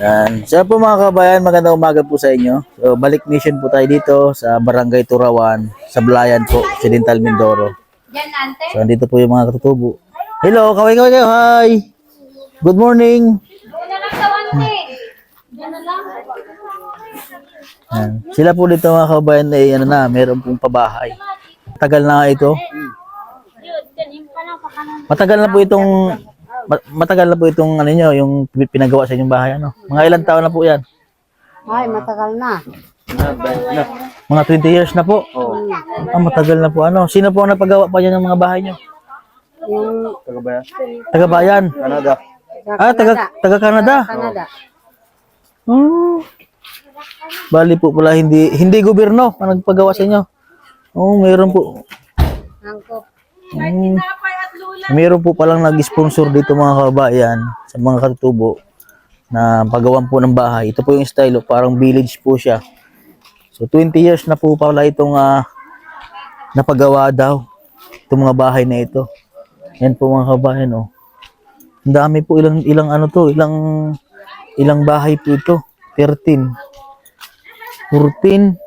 Yan. So po mga kabayan, magandang umaga po sa inyo. So balik mission po tayo dito sa Barangay Turawan, sa Blayan po, Occidental Mindoro. So andito po yung mga katutubo. Hello, kaway kayo. Hi. Good morning. Yan. Sila po dito mga kabayan ay ano na, meron pong pabahay. Matagal na nga ito. Matagal na po itong ano niyo, yung pinagawa sa inyong bahay ano. Mga ilang taon na po 'yan? Ay, matagal na. Mga 20 years na po. Matagal na po ano. Sino po ang napagawa pa niyan ng mga bahay niyo? Yung Taga-bayan. Canada. Taga Canada. Canada. Oh. Bali po pala hindi gobyerno ang nagpagawa sa inyo. Oh, meron po. Angkop. Meron po palang nag-sponsor dito mga kabayan sa mga katutubo na paggawan po ng bahay. Ito po yung style, parang village po siya. So 20 years na po pala itong napagawa daw. Itong mga bahay na ito. Yan po mga kabayan oh. Ang dami po ilang ano to, ilang bahay po ito. 13. 14.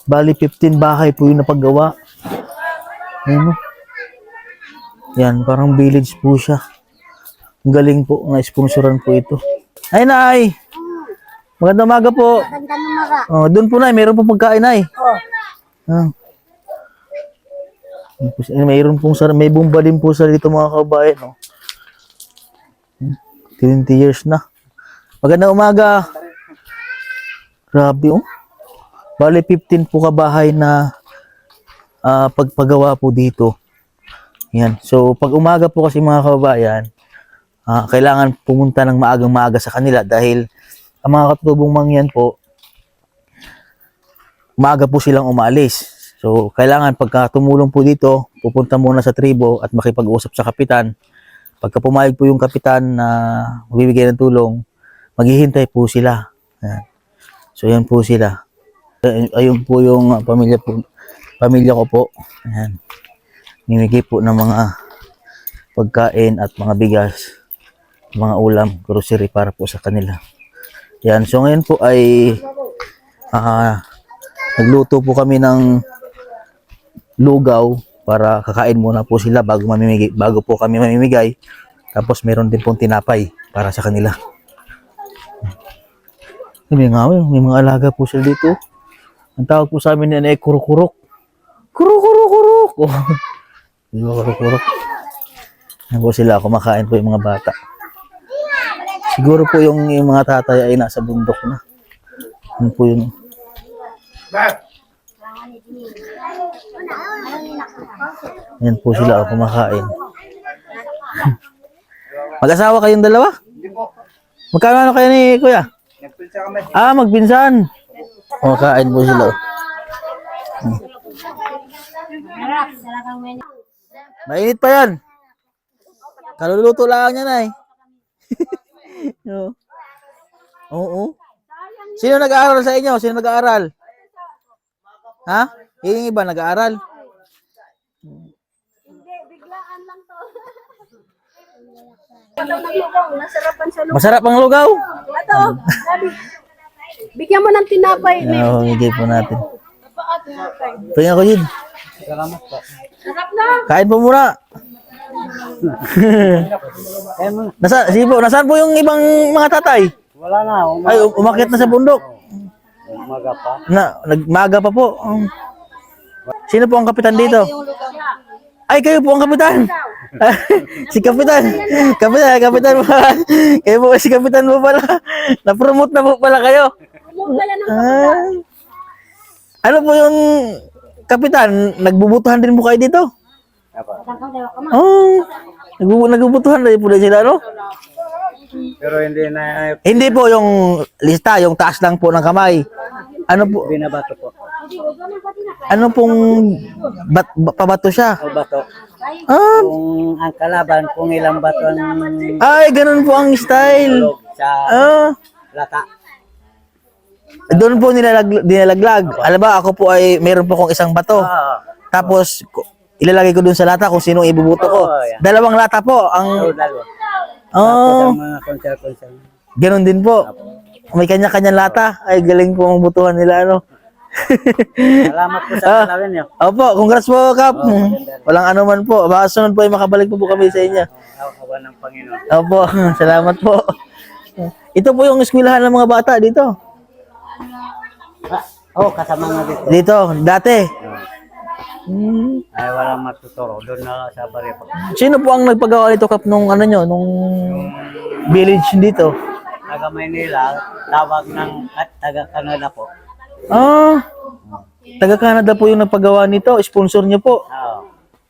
Bali 15 bahay po yung napagawa. Ano? Yan, parang village po siya. Ang galing po, na-sponsoran po ito. Ay, Nay! Magandang umaga po. Magandang umaga. Oh, doon po, Nay. Mayroon pong pagkain, Nay. Ah. Mayroon pong may bomba din po sa dito mga kabayan. Oh. 20 years na. Magandang umaga. Grabe, oh. Bali, 15 po kabahay na pagpagawa po dito. Yan. So, pag umaga po kasi mga kababayan, kailangan pumunta ng maagang-maaga sa kanila dahil ang mga katutubong mangyan po, maaga po silang umalis. So, kailangan pagka tumulong po dito, pupunta muna sa tribo at makipag-usap sa kapitan. Pagka pumayag po yung kapitan na magbibigay ng tulong, maghihintay po sila. Yan. So, yan po sila. Ayun po yung pamilya ko po. Ayan. Nimigay po ng mga pagkain at mga bigas, mga ulam, grocery para po sa kanila. Yan. So ngayon po ay nagluto po kami ng lugaw para kakain muna po sila bago po kami mamimigay. Tapos meron din pong tinapay para sa kanila. May mga alaga po sila dito. Ang tawag po sa amin yan ay kurukurok. Kurukurok. Oh. Kurukurok. Yan po sila, kumakain po yung mga bata. Siguro po yung mga tatay ay nasa bundok na. Yan po yun. Yan po sila, kumakain. Mag-asawa kayong dalawa? Magkano kayo ni Kuya? Magpinsan. Kumakain po sila. Mainit pa yan. Kaluluto lang yan ay. Oo. Sino nag-aaral sa inyo? Sino nag-aaral? Ha? Yung iba nag-aaral? Hindi, biglaan lang to. Masarap ang lugaw? Ito, bigyan mo ng tinapay. Oo, higay po natin. Tingnan ko yun. Salamat po. Sarap na. Kain po muna. Nasaan po yung ibang mga tatay? Wala na. Ay, umakyat na sa bundok. Umaga pa. Nagmaga pa po. Sino po ang kapitan dito? Ay, kayo po ang kapitan. Si kapitan. Kapitan po. Kayo po si kapitan po pala. Na-promote na po pala kayo. Ano po yung kapitan? Nagbubutuhan din po kayo dito? Oh, nagbubutuhan na po din sila, no? Pero hindi na Hindi po yung lista, yung taas lang po ng kamay. Ano po? binabato po. Ano pong pabato siya? O bato. Ah, Kung ang kalaban, kung ilang bato ang ay, ganun po ang style. tulog sa lata. Doon po nilalaglag. Alam ba, ako po ay meron po akong isang bato. Tapos ilalagay ko dun sa lata kung sino ibubuto ko. Oo, yan. Dalawang lata po ang Dalawa. oh, Tapos ang mga konsel-konsel. Ganon din po. May kanya-kanyang lata. Ay, galing po ang butuhan nila, ano. Salamat po sa talawin niyo. Opo, congrats po, Kap. Walang anuman po. Baka sunod po ay makabalik po kami sa inyo. Awa ng Panginoon. Opo, salamat po. Ito po yung eskwelahan ng mga bata dito. Kasama nga dito. Dito, dati. Ay, walang matuturo. Doon na sa baryo po. Sino po ang nagpagawa nito, Kap, nung ano nyo, nung village dito? Taga Maynila, tawag ng taga Canada po. Ah, taga Canada po yung nagpagawa nito. Sponsor nyo po. Oo.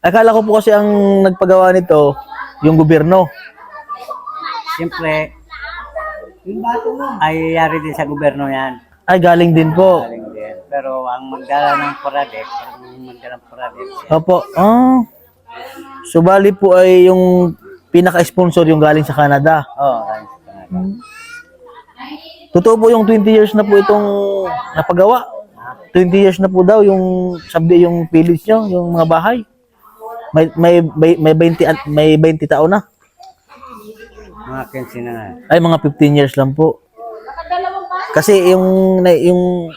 Akala ko po kasi ang nagpagawa nito, yung gobyerno. Siyempre, ay yari din sa gobyerno yan. Ay, galing din po. Galing din. Pero ang magdala ng project, Opo. Ah. So, bali po ay yung pinaka-sponsor yung galing sa Canada. Oo, galing sa Canada. Totoo po yung 20 years na po itong napagawa. 20 years na po daw yung sabi yung village nyo, yung mga bahay. May 20 taon na. Mga 15 na nga. Ay, mga 15 years lang po. Kasi yung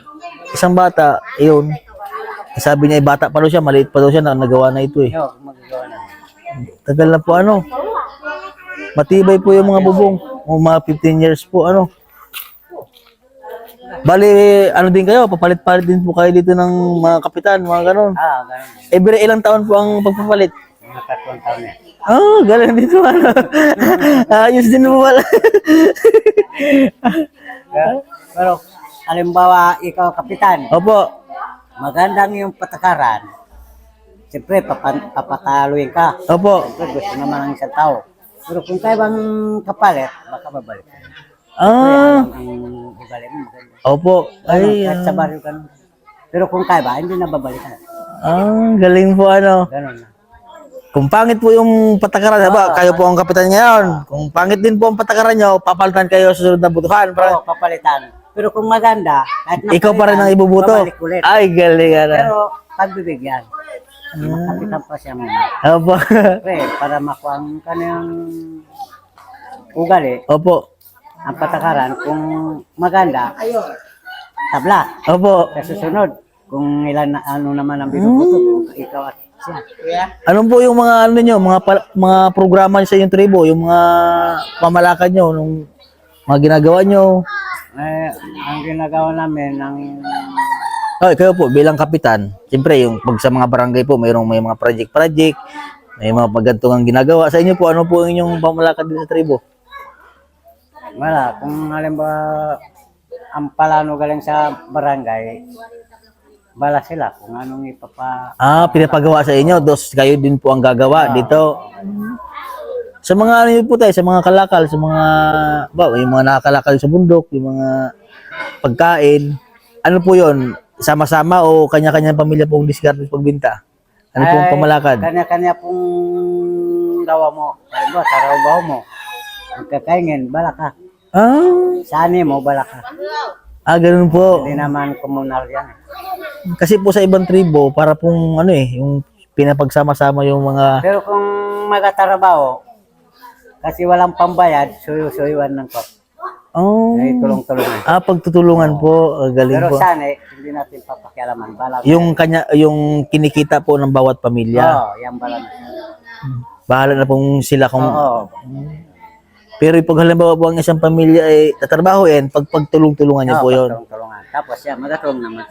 isang bata, yun, sabi niya, bata pa daw siya, maliit pa daw siya na nagawa na ito eh. Yo, magagawa na. Tagal na po ano. Matibay po yung mga bubong. O mga 15 years po ano. Bali, ano din kayo, papalit-palit din po kayo dito ng mga kapitan, mga ganon. Ganun. Every ilang taon po ang pagpapalit? Mga 3 taon na. Galing dito ano. Ayos din po pala. Pero, halimbawa, ikaw kapitan, Opo. magandang yung patakaran. Siyempre, papataluin ka. Opo. Siyempre, gusto naman ng isang tao. Pero kung kaya bang kapalit, baka babalik. Ang ugali mo, maganda. Opo. Ay, Kahit sa baryo ganun. Pero kung kaya ba, hindi na babalikan. galing po ano. Ganun na. Kung pangit po yung patakaran, kayo po ang kapitan ngayon. Kung pangit din po ang patakaran nyo, papalitan kayo sa susunod na butuhan. Oo, papalitan. Pero kung maganda, kahit Ikaw pa rin ang ibubuto. babalik ulit. Ay, galing ano. Pero pagbibigyan, makapitan pa siya muna. Opo. Pre, para makuha ang kanyang ugali, Opo. ang patakaran, kung maganda, tabla. Opo. Sa susunod, kung ilan na, ano naman ang binubuto, kung ikaw at siya. Ano po yung mga ano nyo, mga programa sa inyong tribo, yung mga pamalakan nyo, nung mga ginagawa nyo? Ang ginagawa namin, Kayo po bilang kapitan, siyempre yung pag sa mga barangay po, may mga project, may mga paggantungang ginagawa. Sa inyo po, ano po ang inyong pamalakad din sa tribo? wala, kung halimbawa, ang palano galing sa barangay, bala sila kung anong Pinapagawa sa inyo, kayo din po ang gagawa dito. Sa mga ano yun po tayo, sa mga kalakal, sa mga, yung mga nakakalakal sa bundok, yung mga pagkain, ano po yun? Sama-sama o kanya-kanyang pamilya pong diskarte pagbinta? Ano pong pamalakad? Kanya-kanya pong gawa mo. Halimbawa, taraw mo. Magkakaingin, bala ka. Saan mo, bala ka. Ganun po. Hindi naman komunal yan. Kasi po sa ibang tribo, para pong ano yung pinapagsama-sama yung mga... Pero kung magkatrabaho, kasi walang pambayad, suyo-suyuan ng ko. Ay, tulong-tulungan. Pagtutulungan po. Galing Pero po. sana, hindi natin papakialaman. Bala Yung kinikita po ng bawat pamilya. yan bala na. Bahala na pong sila kung... Oo. Pero pag halimbawa po ang isang pamilya ay tatrabahoin, pagtulong-tulungan niyo po yun. Tulong-tulungan. Tapos yan, magatulong naman.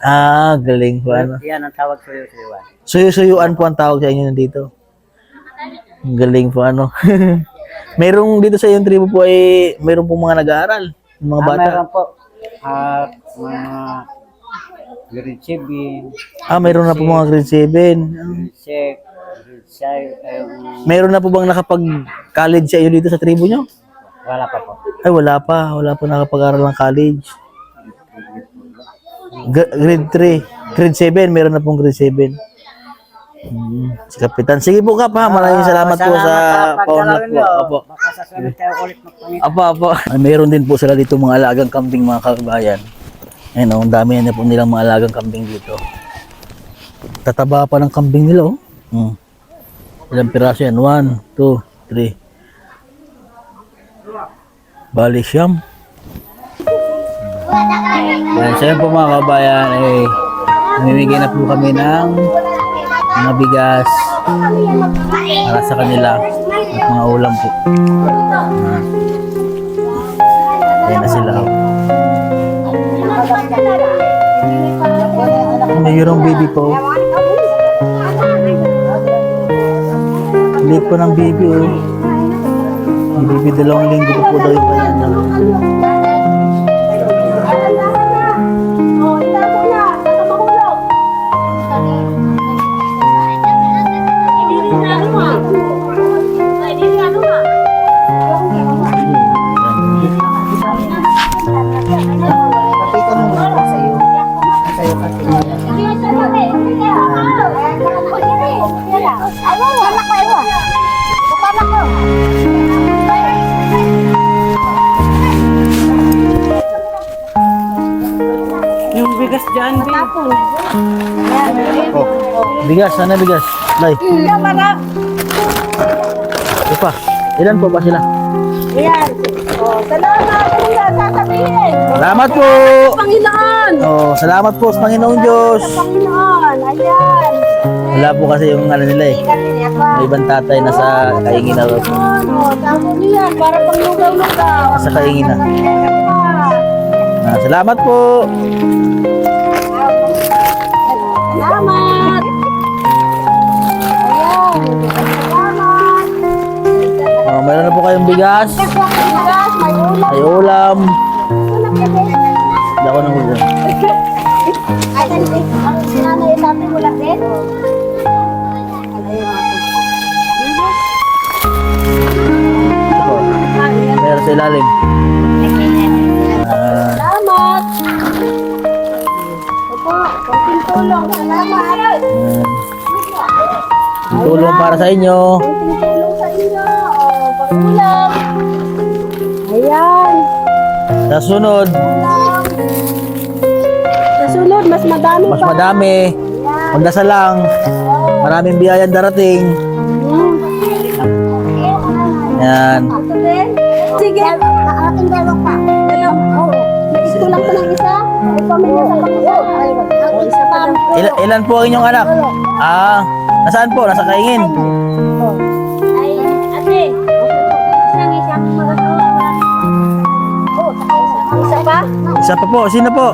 Galing po. Ano. Yan ang tawag suyo-suyuan. Suyo-suyuan po ang tawag sa inyo dito. Galing po ano. Merong dito sa iyong tribo po ay mayroon po mga nag-aaral, mga bata. Meron po. Mga grade 7. Mayroon na po mga grade 7. Grade 6. Mayroon na po bang nakapag-college sa iyo dito sa tribo nyo? Wala pa po. Ay, wala pa. Wala pa nakapag-aral ng college. Grade 3. Grade 7. Meron na pong grade 7. Si Kapitan. Sige po, Kap, ha. Maraming salamat po sa paunlak po. Apo. Baka sa sunod tayo ulit magpangit. Apo. Meron din po sila dito mga alagang kambing, mga kabayan. Ayun, ang dami na po nilang mga alagang kambing dito. Tataba pa ng kambing nila, oh. Ilang piraso yan? 1, 2, 3. Bali siyam. Yan, so yun po mga kabayan, namimigay na po kami ng mga bigas para sa kanila at mga ulam po. Ayan na sila. Mayroong baby po. Liit po ng baby oh. Yung baby 2 linggo po daw yung kanya. Yung bigas dyan, Oh, bigas, sana bigas. Lay. Ito pa. Ilan po ba sila? Ayan. Oh, salamat. Ano nga sasabihin? Salamat po. Panginoon. Oh, salamat po sa Panginoong Diyos. Panginoon. Ayan. Wala po kasi yung ano nila eh. May ibang tatay na sa kaingin na. Ano, tamo niyan. Para pang lugaw-lugaw. Sa kaingin na. Salamat po. Salamat. Ayan. Salamat. Oh, meron na po kayong bigas. Bigas, may ulam. May ulam. Hindi ako nang ulam. Ay, ang sinanay natin wala din. Ito po. Meron sa ilalim. Salamat. Opo, konting tulong. Salamat. Tulong para sa inyo. Konting tulong sa inyo. O, pag-ulam. Ayan. Sa sunod, Ulam. Sa sunod, mas madami mas pa. madami. Ayan. Magdasal lang. Maraming biyayang darating. Yan. Ito din? Sige. Aking dalawa pa. Dalawa. Oo. Ito lang pa ng isa. Ipamilya sa pangisa. Ang isa pa. Ilan po ang inyong anak? Nasaan po? Nasa kaingin. Ay, ate. Isang isa akong mag-asawa. Oo, saka isa pa. Isa pa po. Sino po?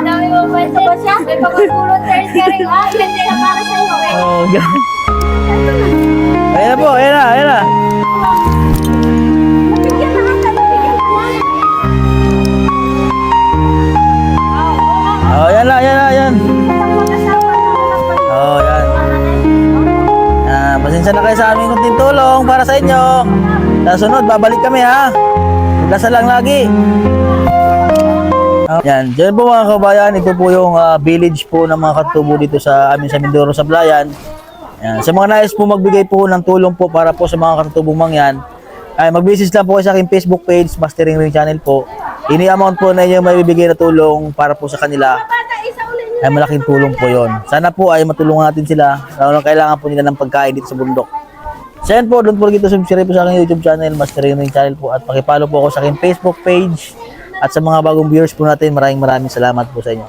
Dami mo ba siya? May pagpapulot sa rin. Hindi na para sa iyo. Oh, God. Ayan na po. Ayan na. Ayan na. Nabigyan na ata. Nabigyan na. Oh, yan na. Yan na. Yan. Isang mag-asawa na anak pa rin. Oh, yan. Pasensya na kayo sa aming kunting tulong para sa inyo. Sa sunod, babalik kami ha. Dasal lang lagi. Yan, dyan po mga kabayan, ito po yung village po ng mga katubo dito sa amin sa Mindoro, sa Blayan. Yan. Sa mga nais po magbigay po ng tulong po para po sa mga katutubong mangyan, ay mag-message lang po kayo sa aking Facebook page, Mastering Ring Channel po. Ini amount po na inyo may bibigay na tulong para po sa kanila. Ay malaking tulong po yon. Sana po ay matulungan natin sila. Lalo na kailangan po nila ng pagkain dito sa bundok. So yan po, don't forget to subscribe po sa aking YouTube channel, Mastering Ring Channel po. At pakipollow po ako sa aking Facebook page. At sa mga bagong viewers po natin, maraming salamat po sa inyo.